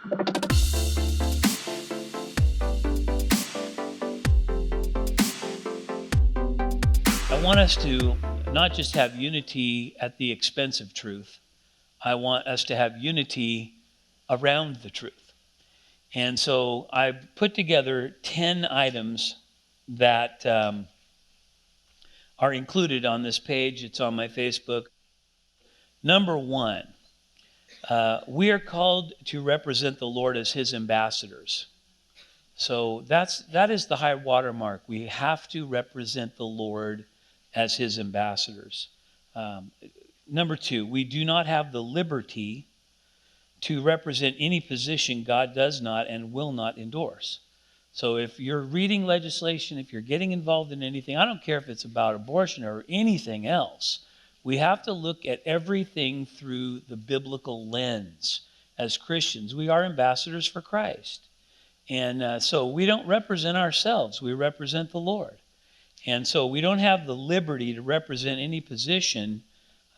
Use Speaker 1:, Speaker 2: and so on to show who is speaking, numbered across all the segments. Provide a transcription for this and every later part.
Speaker 1: I want us to not just have unity at the expense of truth. I want us to have unity around the truth. And so I put together 10 items that are included on this page. It's on my Facebook. Number one, we are called to represent the Lord as his ambassadors. So that is the high watermark. We have to represent the Lord as his ambassadors. Number two, we do not have the liberty to represent any position God does not and will not endorse. So if you're reading legislation, if you're getting involved in anything, I don't care if it's about abortion or anything else, we have to look at everything through the biblical lens. As Christians, we are ambassadors for Christ. And so we don't represent ourselves, we represent the Lord. And so we don't have the liberty to represent any position.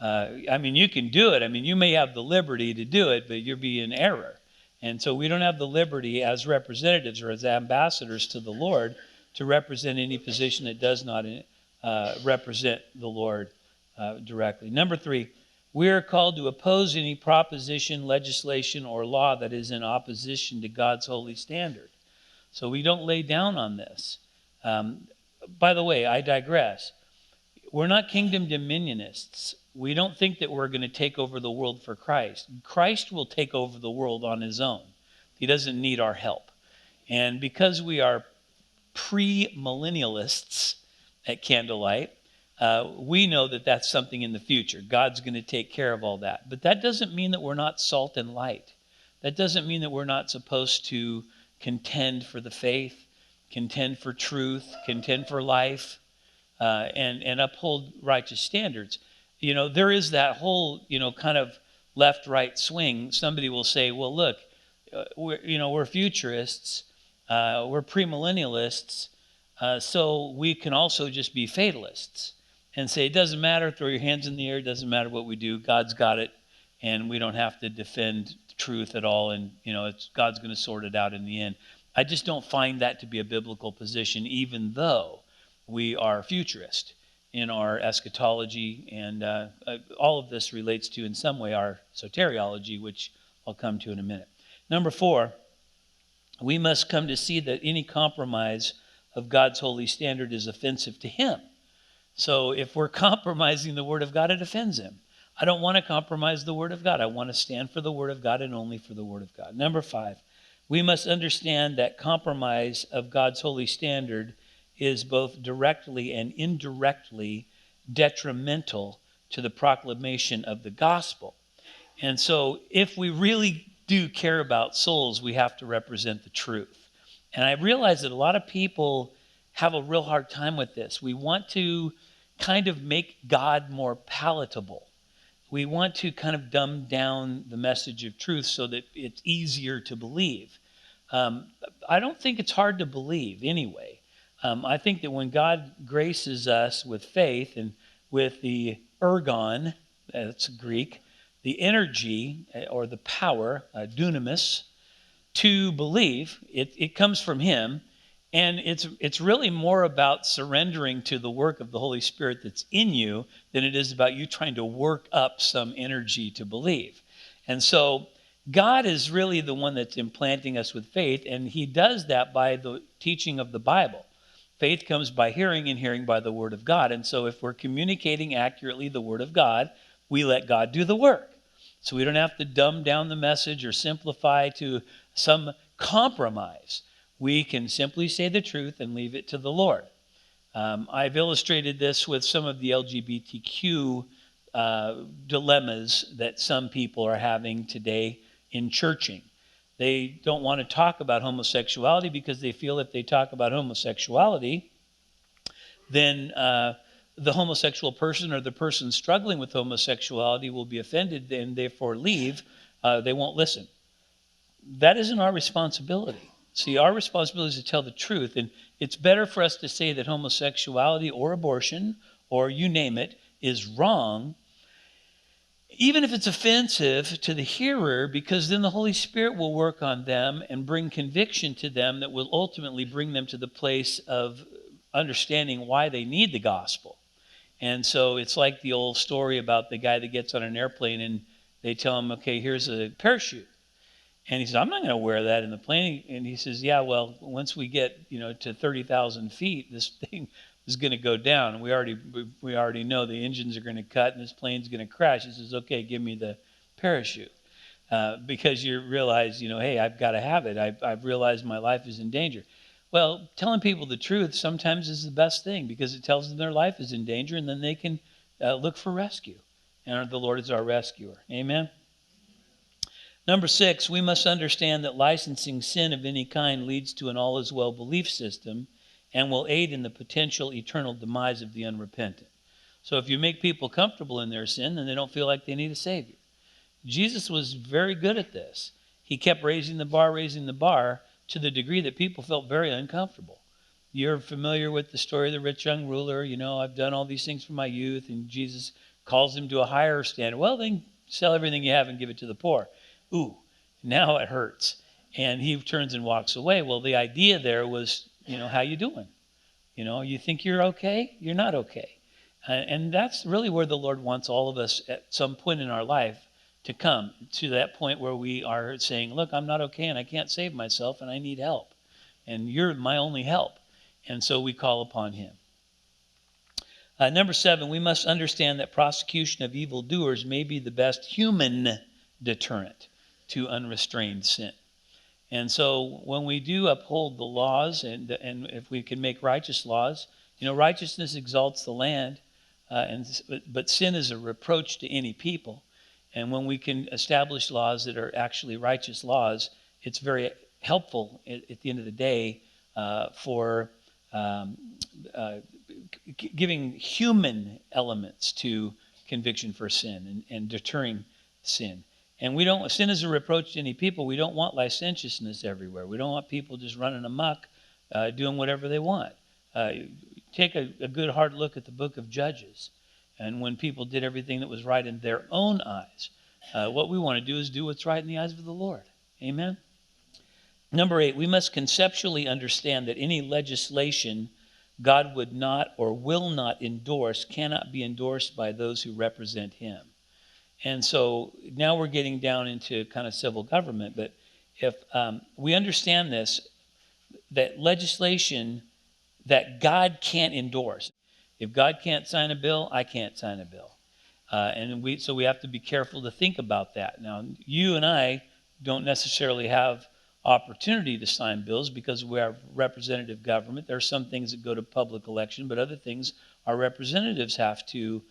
Speaker 1: You can do it. You may have the liberty to do it, but you'll be in error. And so we don't have the liberty as representatives or as ambassadors to the Lord to represent any position that does not represent the Lord directly. Number three, we are called to oppose any proposition, legislation, or law that is in opposition to God's holy standard. So we don't lay down on this. By the way, I digress. We're not kingdom dominionists. We don't think that we're going to take over the world for Christ. Christ will take over the world on his own. He doesn't need our help. And because we are pre-millennialists at Candlelight, we know that that's something in the future. God's going to take care of all that. But that doesn't mean that we're not salt and light. That doesn't mean that we're not supposed to contend for the faith, contend for truth, contend for life, and uphold righteous standards. There is that whole, kind of left-right swing. Somebody will say, well, look, we're futurists, we're premillennialists, so we can also just be fatalists and say, it doesn't matter, throw your hands in the air, it doesn't matter what we do, God's got it, and we don't have to defend truth at all, and God's going to sort it out in the end. I just don't find that to be a biblical position, even though we are futurist in our eschatology, and all of this relates to, in some way, our soteriology, which I'll come to in a minute. Number four, we must come to see that any compromise of God's holy standard is offensive to him. So if we're compromising the Word of God, it offends him. I don't want to compromise the Word of God. I want to stand for the Word of God and only for the Word of God. Number five, we must understand that compromise of God's holy standard is both directly and indirectly detrimental to the proclamation of the gospel. And so if we really do care about souls, we have to represent the truth. And I realize that a lot of people have a real hard time with this. We want to kind of make God more palatable. We want to kind of dumb down the message of truth so that it's easier to believe. I don't think it's hard to believe anyway. I think that when God graces us with faith and with the ergon, that's Greek, the energy or the power, dunamis, to believe, it comes from him. And it's really more about surrendering to the work of the Holy Spirit that's in you than it is about you trying to work up some energy to believe. And so God is really the one that's implanting us with faith, and he does that by the teaching of the Bible. Faith comes by hearing, and hearing by the Word of God. And so if we're communicating accurately the Word of God, we let God do the work. So we don't have to dumb down the message or simplify to some compromise. We can simply say the truth and leave it to the Lord. I've illustrated this with some of the LGBTQ dilemmas that some people are having today in churching. They don't want to talk about homosexuality because they feel if they talk about homosexuality, then the homosexual person or the person struggling with homosexuality will be offended and therefore leave. They won't listen. That isn't our responsibility. See, our responsibility is to tell the truth, and it's better for us to say that homosexuality or abortion, or you name it, is wrong, even if it's offensive to the hearer, because then the Holy Spirit will work on them and bring conviction to them that will ultimately bring them to the place of understanding why they need the gospel. And so it's like the old story about the guy that gets on an airplane and they tell him, okay, here's a parachute. And he says, I'm not going to wear that in the plane. And he says, yeah, well, once we get, to 30,000 feet, this thing is going to go down. We already know the engines are going to cut and this plane's going to crash. He says, okay, give me the parachute. Because you realize, hey, I've got to have it. I've realized my life is in danger. Well, telling people the truth sometimes is the best thing because it tells them their life is in danger, and then they can look for rescue. And the Lord is our rescuer. Amen? Number 6, we must understand that licensing sin of any kind leads to an all-is-well belief system and will aid in the potential eternal demise of the unrepentant. So if you make people comfortable in their sin, then they don't feel like they need a Savior. Jesus was very good at this. He kept raising the bar to the degree that people felt very uncomfortable. You're familiar with the story of the rich young ruler. I've done all these things for my youth, and Jesus calls him to a higher standard. Well, then sell everything you have and give it to the poor. Ooh, now it hurts. And he turns and walks away. Well, the idea there was, how you doing? You think you're okay? You're not okay. And that's really where the Lord wants all of us at some point in our life to come to that point where we are saying, look, I'm not okay and I can't save myself and I need help. And you're my only help. And so we call upon him. Number 7, we must understand that prosecution of evildoers may be the best human deterrent to unrestrained sin. And so when we do uphold the laws and if we can make righteous laws, righteousness exalts the land, but sin is a reproach to any people. And when we can establish laws that are actually righteous laws, it's very helpful at the end of the day for giving human elements to conviction for sin and deterring sin. And sin is a reproach to any people. We don't want licentiousness everywhere. We don't want people just running amok, doing whatever they want. Take a good hard look at the book of Judges. And when people did everything that was right in their own eyes, what we want to do is do what's right in the eyes of the Lord. Amen? Number 8, we must conceptually understand that any legislation God would not or will not endorse cannot be endorsed by those who represent him. And so now we're getting down into kind of civil government, but if we understand this, that legislation that God can't endorse. If God can't sign a bill, I can't sign a bill. So we have to be careful to think about that. Now, you and I don't necessarily have opportunity to sign bills because we are representative government. There are some things that go to public election, but other things our representatives have to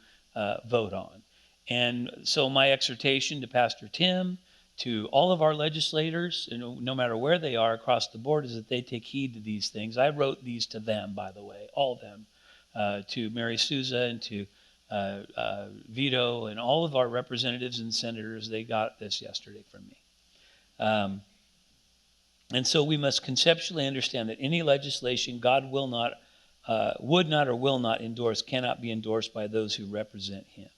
Speaker 1: vote on. And so my exhortation to Pastor Tim, to all of our legislators, no matter where they are across the board, is that they take heed to these things. I wrote these to them, by the way, all of them, to Mary Souza and to Vito and all of our representatives and senators. They got this yesterday from me. And so we must conceptually understand that any legislation God would not or will not endorse cannot be endorsed by those who represent him.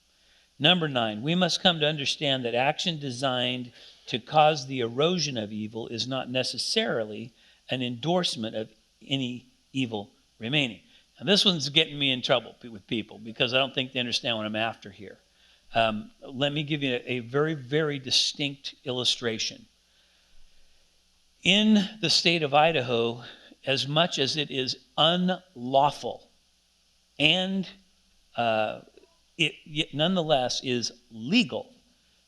Speaker 1: Number 9, we must come to understand that action designed to cause the erosion of evil is not necessarily an endorsement of any evil remaining. And this one's getting me in trouble with people because I don't think they understand what I'm after here. Let me give you a very, very distinct illustration. In the state of Idaho, as much as it is unlawful and it nonetheless is legal.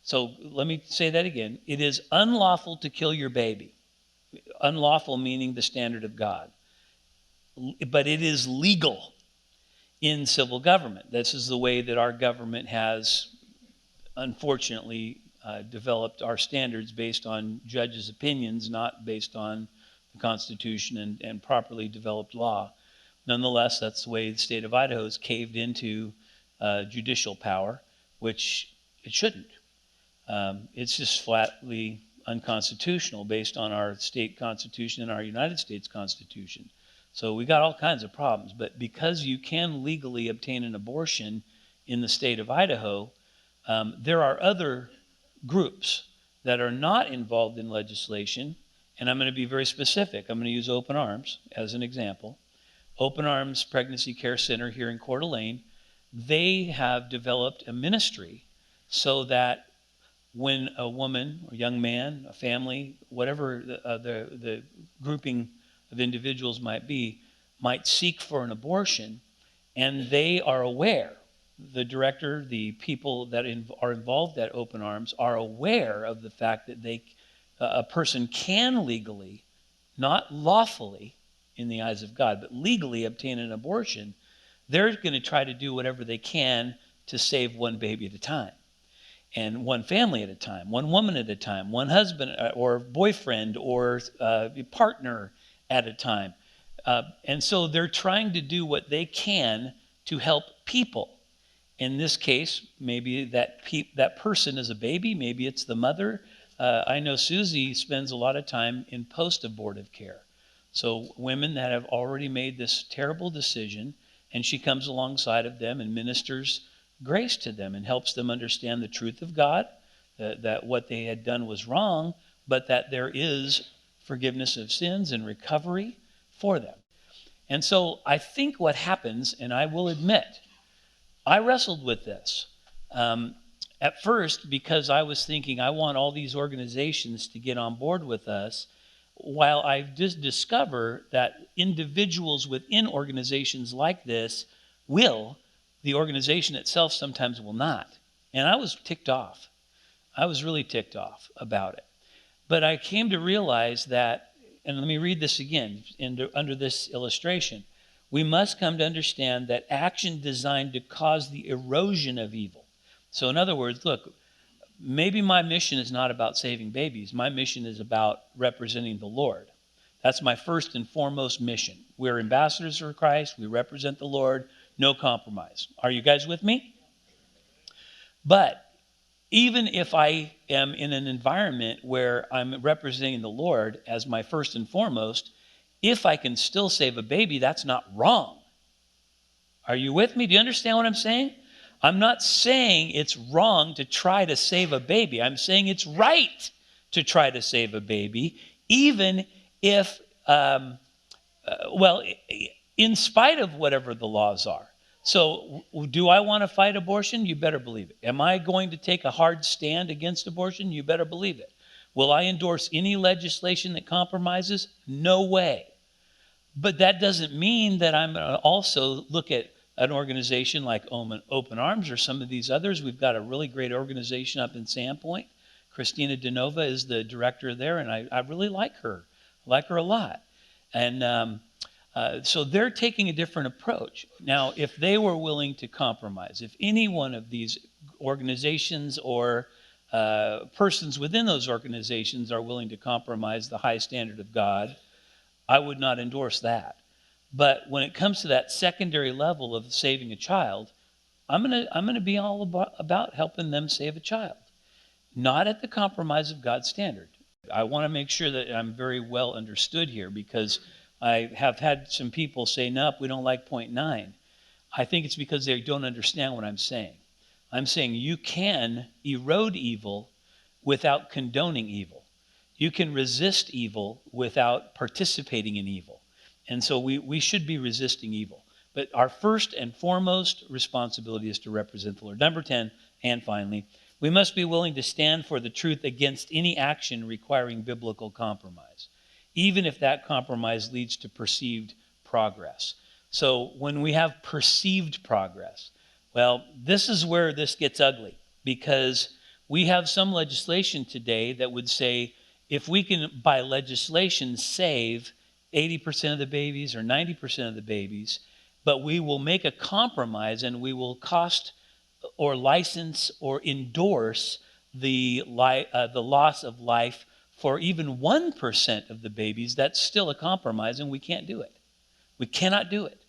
Speaker 1: So let me say that again. It is unlawful to kill your baby. Unlawful meaning the standard of God. But it is legal in civil government. This is the way that our government has, unfortunately, developed our standards based on judges' opinions, not based on the Constitution and properly developed law. Nonetheless, that's the way the state of Idaho has caved into judicial power, which it shouldn't. It's just flatly unconstitutional based on our state constitution and our United States Constitution. So we got all kinds of problems. But because you can legally obtain an abortion in the state of Idaho, There are other groups that are not involved in legislation, and I'm going to be very specific. I'm going to use Open Arms as an example. Open Arms Pregnancy Care Center here in Coeur d'Alene, they have developed a ministry so that when a woman, a young man, a family, whatever the grouping of individuals might be, might seek for an abortion, and they are aware, the director, the people that are involved at Open Arms are aware of the fact that a person can legally, not lawfully in the eyes of God, but legally obtain an abortion. They're going to try to do whatever they can to save one baby at a time, and one family at a time, one woman at a time, one husband or boyfriend or partner at a time. And so they're trying to do what they can to help people. In this case, maybe that person is a baby, maybe it's the mother. I know Susie spends a lot of time in post-abortive care. So women that have already made this terrible decision, and she comes alongside of them and ministers grace to them and helps them understand the truth of God, that what they had done was wrong, but that there is forgiveness of sins and recovery for them. And so I think what happens, and I will admit, I wrestled with this. At first, because I was thinking, I want all these organizations to get on board with us, while I just discover that individuals within organizations like this will, the organization itself sometimes will not. And I was ticked off. I was really ticked off about it. But I came to realize that, and let me read this again under this illustration. We must come to understand that action designed to cause the erosion of evil. So in other words, look, maybe my mission is not about saving babies. My mission is about representing the Lord. That's my first and foremost mission. We're ambassadors for Christ. We represent the Lord. No compromise. Are you guys with me? But even if I am in an environment where I'm representing the Lord as my first and foremost, if I can still save a baby, that's not wrong. Are you with me? Do you understand what I'm saying? I'm not saying it's wrong to try to save a baby. I'm saying it's right to try to save a baby, even if, in spite of whatever the laws are. So do I want to fight abortion? You better believe it. Am I going to take a hard stand against abortion? You better believe it. Will I endorse any legislation that compromises? No way. But that doesn't mean that I'm going to also look at an organization like Open Arms or some of these others. We've got a really great organization up in Sandpoint. Christina DeNova is the director there, and I really like her. I like her a lot. And so they're taking a different approach. Now, if they were willing to compromise, if any one of these organizations or persons within those organizations are willing to compromise the high standard of God, I would not endorse that. But when it comes to that secondary level of saving a child, I'm gonna be all about helping them save a child, not at the compromise of God's standard. I want to make sure that I'm very well understood here, because I have had some people say, nope, we don't like point 9. I think it's because they don't understand what I'm saying. I'm saying you can erode evil without condoning evil. You can resist evil without participating in evil. And so we should be resisting evil. But our first and foremost responsibility is to represent the Lord. Number 10, and finally, we must be willing to stand for the truth against any action requiring biblical compromise, even if that compromise leads to perceived progress. So when we have perceived progress, well, this is where this gets ugly, because we have some legislation today that would say, if we can, by legislation, save 80% of the babies or 90% of the babies, but we will make a compromise and we will cost or license or endorse the loss of life for even 1% of the babies, that's still a compromise, and we can't do it. We cannot do it.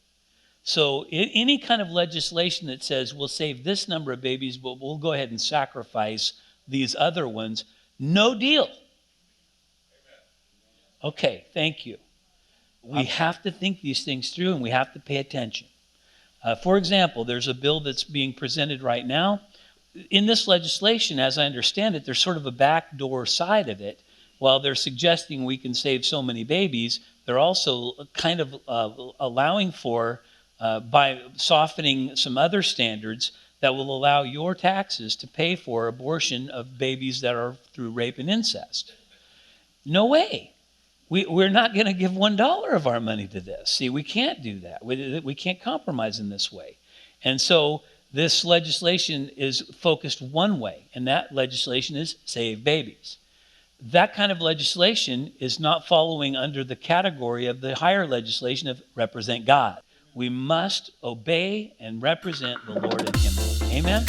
Speaker 1: So any kind of legislation that says we'll save this number of babies, but we'll go ahead and sacrifice these other ones, no deal. Okay, thank you. We have to think these things through, and we have to pay attention. For example, there's a bill that's being presented right now. in this legislation, as I understand it, there's sort of a backdoor side of it. While they're suggesting we can save so many babies, they're also kind of allowing for, by softening some other standards, that will allow your taxes to pay for abortion of babies that are through rape and incest. No way. We're not going to give $1 of our money to this. See, we can't do that. We can't compromise in this way. And so this legislation is focused one way, and that legislation is save babies. That kind of legislation is not following under the category of the higher legislation of represent God. We must obey and represent the Lord and Him alone. Amen?